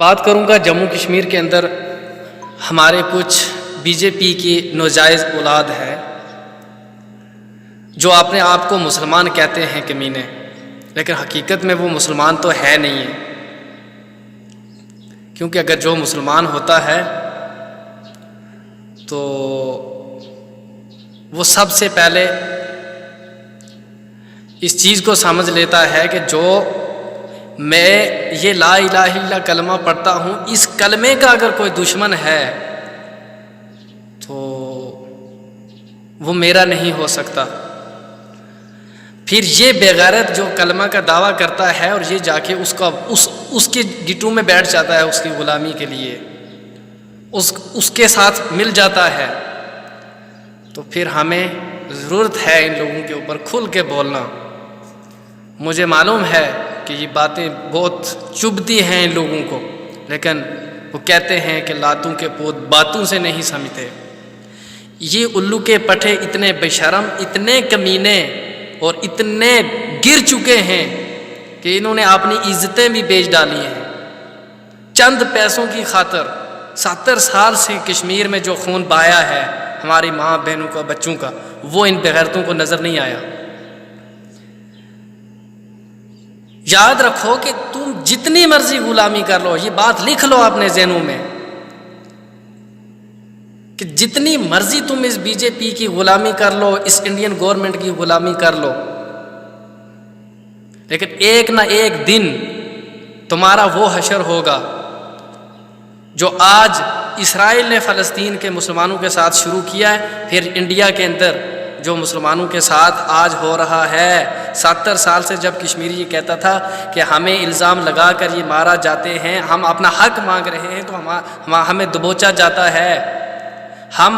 बात करूंगा जम्मू कश्मीर के अंदर हमारे कुछ बीजेपी की नाजायज़ औलाद है जो अपने आप को मुसलमान कहते हैं कमीने, लेकिन हकीकत में वो मुसलमान तो है नहीं है। क्योंकि अगर जो मुसलमान होता है तो वो सबसे पहले इस चीज़ को समझ लेता है कि जो मैं ये ला इलाहा इल्लल्लाह कलमा पढ़ता हूँ, इस कलमे का अगर कोई दुश्मन है तो वो मेरा नहीं हो सकता। फिर ये बेगैरत जो कलमा का दावा करता है और ये जाके उसके गिटू में बैठ जाता है उसकी ग़ुलामी के लिए, उसके साथ मिल जाता है, तो फिर हमें ज़रूरत है इन लोगों के ऊपर खुल के बोलना। मुझे मालूम है कि ये बातें बहुत चुभती हैं इन लोगों को, लेकिन वो कहते हैं कि लातों के पोत बातों से नहीं समझते। ये उल्लू के पठे इतने बेशरम, इतने कमीने और इतने गिर चुके हैं कि इन्होंने अपनी इज्जतें भी बेच डाली हैं चंद पैसों की खातर। 70 साल से कश्मीर में जो खून बहाया है हमारी माँ बहनों का, बच्चों का, वो इन बेगैरतों को नज़र नहीं आया। याद रखो कि तुम जितनी मर्जी गुलामी कर लो, ये बात लिख लो अपने ज़हनों में कि जितनी मर्जी तुम इस बीजेपी की गुलामी कर लो, इस इंडियन गवर्नमेंट की गुलामी कर लो, लेकिन एक ना एक दिन तुम्हारा वो हशर होगा जो आज इस्राइल ने फ़लस्तीन के मुसलमानों के साथ शुरू किया है, फिर इंडिया के अंदर जो मुसलमानों के साथ आज हो रहा है। 70 साल से जब कश्मीरी ये कहता था कि हमें इल्ज़ाम लगा कर ये मारा जाते हैं, हम अपना हक मांग रहे हैं तो हमें दबोचा जाता है, हम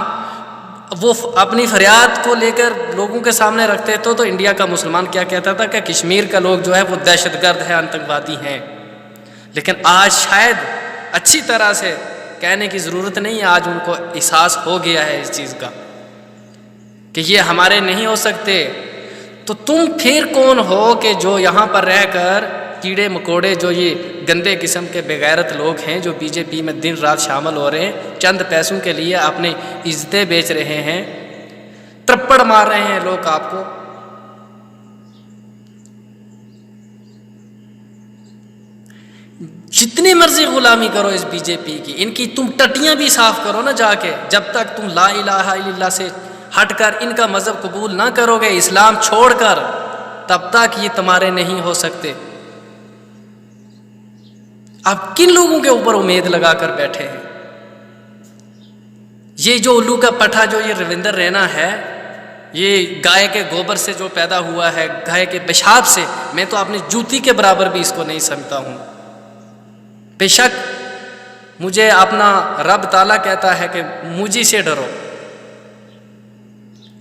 वो अपनी फरियाद को लेकर लोगों के सामने रखते तो इंडिया का मुसलमान क्या कहता था कि कश्मीर का लोग जो है वो दहशतगर्द है, आतंकवादी हैं। लेकिन आज शायद अच्छी तरह से कहने की ज़रूरत नहीं है, आज उनको एहसास हो गया है इस चीज़ का कि ये हमारे नहीं हो सकते। तो तुम फिर कौन हो कि जो यहाँ पर रहकर कीड़े मकोड़े, जो ये गंदे किस्म के बेगैरत लोग हैं जो बीजेपी में दिन रात शामिल हो रहे हैं, चंद पैसों के लिए अपनी इज्जतें बेच रहे हैं, थप्पड़ मार रहे हैं लोग आपको। जितनी मर्जी गुलामी करो इस बीजेपी की, इनकी तुम टटियां भी साफ करो ना जाके, जब तक तुम ला इलाहा इल्लल्लाह से हटकर इनका मज़हब कबूल ना करोगे, इस्लाम छोड़कर, तब तक ये तुम्हारे नहीं हो सकते। आप किन लोगों के ऊपर उम्मीद लगाकर बैठे हैं? ये जो उल्लू का पठा जो ये रविंदर रैना है, ये गाय के गोबर से जो पैदा हुआ है, गाय के पेशाब से, मैं तो अपनी जूती के बराबर भी इसको नहीं समझता हूँ। बेशक मुझे अपना रब ताला कहता है कि मुझी से डरो,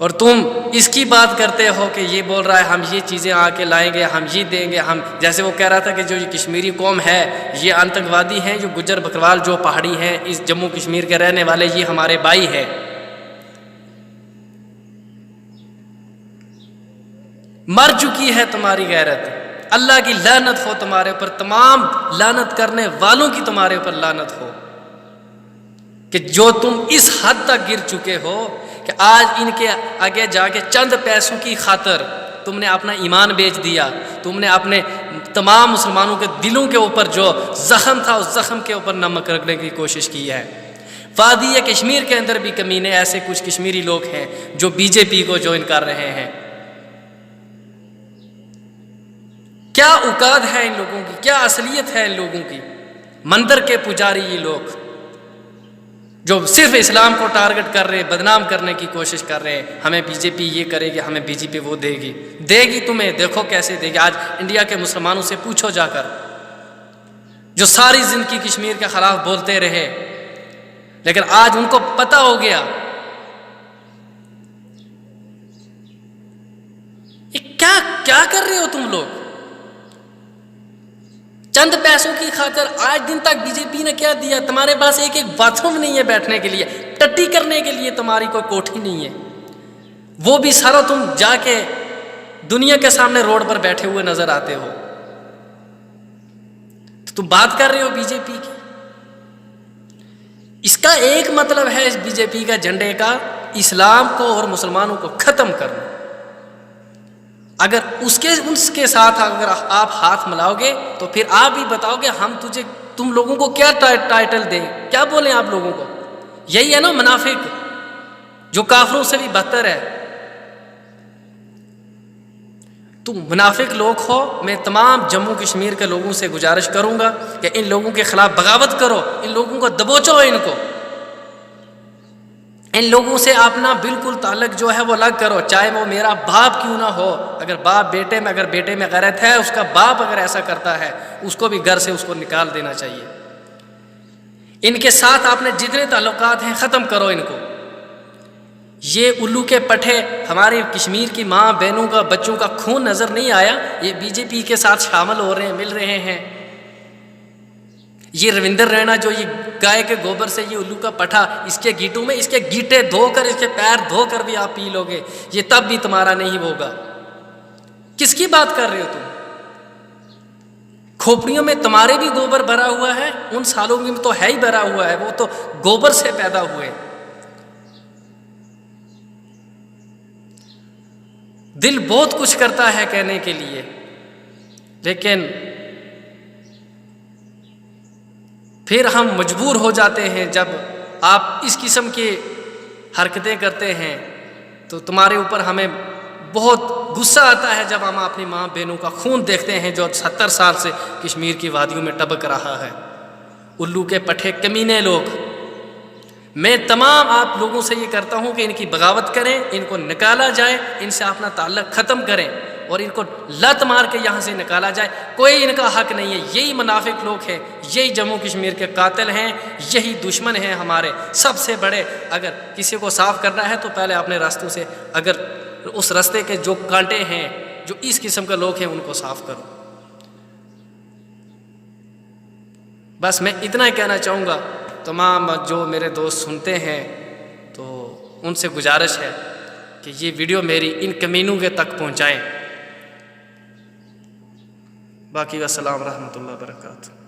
और तुम इसकी बात करते हो कि ये बोल रहा है हम ये चीज़ें आके लाएंगे, हम ये देंगे, हम जैसे वो कह रहा था कि जो ये कश्मीरी कौम है ये आतंकवादी हैं, जो गुज्जर बकरवाल जो पहाड़ी हैं इस जम्मू कश्मीर के रहने वाले, ये हमारे भाई हैं। मर चुकी है तुम्हारी गैरत। अल्लाह की लानत हो तुम्हारे ऊपर, तमाम लानत करने वालों की तुम्हारे ऊपर लानत हो कि जो तुम इस हद तक गिर चुके हो कि आज इनके आगे जाके चंद पैसों की खातर तुमने अपना ईमान बेच दिया, तुमने अपने तमाम मुसलमानों के दिलों के ऊपर जो ज़ख्म था उस ज़ख्म के ऊपर नमक रखने की कोशिश की है। वादी कश्मीर के अंदर भी कमीने ऐसे कुछ कश्मीरी लोग हैं जो बीजेपी को ज्वाइन कर रहे हैं। क्या औकात है इन लोगों की, क्या असलियत है इन लोगों की? मंदिर के पुजारी ये लोग जो सिर्फ इस्लाम को टारगेट कर रहे हैं, बदनाम करने की कोशिश कर रहे हैं, हमें बीजेपी ये करेगी, हमें बीजेपी वो देगी तुम्हें, देखो कैसे देगी। आज इंडिया के मुसलमानों से पूछो जाकर, जो सारी जिंदगी कश्मीर के खिलाफ बोलते रहे, लेकिन आज उनको पता हो गया ये क्या क्या कर रहे हो तुम लोग। चंद पैसों की खातर आज दिन तक बीजेपी ने क्या दिया? तुम्हारे पास एक एक बाथरूम नहीं है बैठने के लिए, टट्टी करने के लिए तुम्हारी कोई कोठी नहीं है, वो भी सारा तुम जाके दुनिया के सामने रोड पर बैठे हुए नजर आते हो। तो तुम बात कर रहे हो बीजेपी की। इसका एक मतलब है इस बीजेपी का झंडे का इस्लाम को और मुसलमानों को ख़त्म करना। अगर उसके साथ अगर आप हाथ मिलाओगे तो फिर आप ही बताओगे हम तुम लोगों को क्या टाइटल दें, क्या बोलें आप लोगों को। यही है ना मुनाफिक, जो काफिरों से भी बदतर है। तुम मुनाफिक लोग हो। मैं तमाम जम्मू कश्मीर के लोगों से गुजारिश करूंगा कि इन लोगों के खिलाफ बगावत करो, इन लोगों को दबोचो, इन लोगों से अपना बिल्कुल ताल्लुक जो है वो अलग करो, चाहे वो मेरा बाप क्यों ना हो। अगर बेटे में गैरत है, उसका बाप अगर ऐसा करता है, उसको भी घर से उसको निकाल देना चाहिए। इनके साथ आपने जितने ताल्लुकात हैं ख़त्म करो इनको। ये उल्लू के पट्टे हमारे कश्मीर की माँ बहनों का, बच्चों का खून नज़र नहीं आया, ये बीजेपी के साथ शामिल हो रहे हैं, मिल रहे हैं। ये रविंदर रैना जो ये गाय के गोबर से ये उल्लू का पट्टा, इसके गीटों में इसके गीटे धोकर, इसके पैर धोकर भी आप पी लोगे, ये तब भी तुम्हारा नहीं होगा। किसकी बात कर रहे हो तुम? खोपड़ियों में तुम्हारे भी गोबर भरा हुआ है, उन सालों में तो है ही भरा हुआ है, वो तो गोबर से पैदा हुए। दिल बहुत कुछ करता है कहने के लिए, लेकिन फिर हम मजबूर हो जाते हैं। जब आप इस किस्म की हरकतें करते हैं तो तुम्हारे ऊपर हमें बहुत गुस्सा आता है, जब हम अपनी माँ बहनों का खून देखते हैं जो 70 साल से कश्मीर की वादियों में टपक रहा है। उल्लू के पट्टे कमीने लोग, मैं तमाम आप लोगों से ये करता हूँ कि इनकी बगावत करें, इनको निकाला जाए, इनसे अपना ताल्लुक ख़त्म करें और इनको लत मार के यहाँ से निकाला जाए। कोई इनका हक नहीं है। यही मुनाफिक लोग हैं, यही जम्मू कश्मीर के कातिल हैं, यही दुश्मन हैं हमारे सबसे बड़े। अगर किसी को साफ़ करना है तो पहले अपने रास्तों से, अगर उस रास्ते के जो कांटे हैं, जो इस किस्म के लोग हैं, उनको साफ़ करो। बस मैं इतना ही कहना चाहूँगा। तमाम जो मेरे दोस्त सुनते हैं तो उनसे गुजारिश है कि ये वीडियो मेरी इन कमीनों के तक पहुँचाएँ। बाकी अस्सलाम रहमतुल्लाह बरकातहू।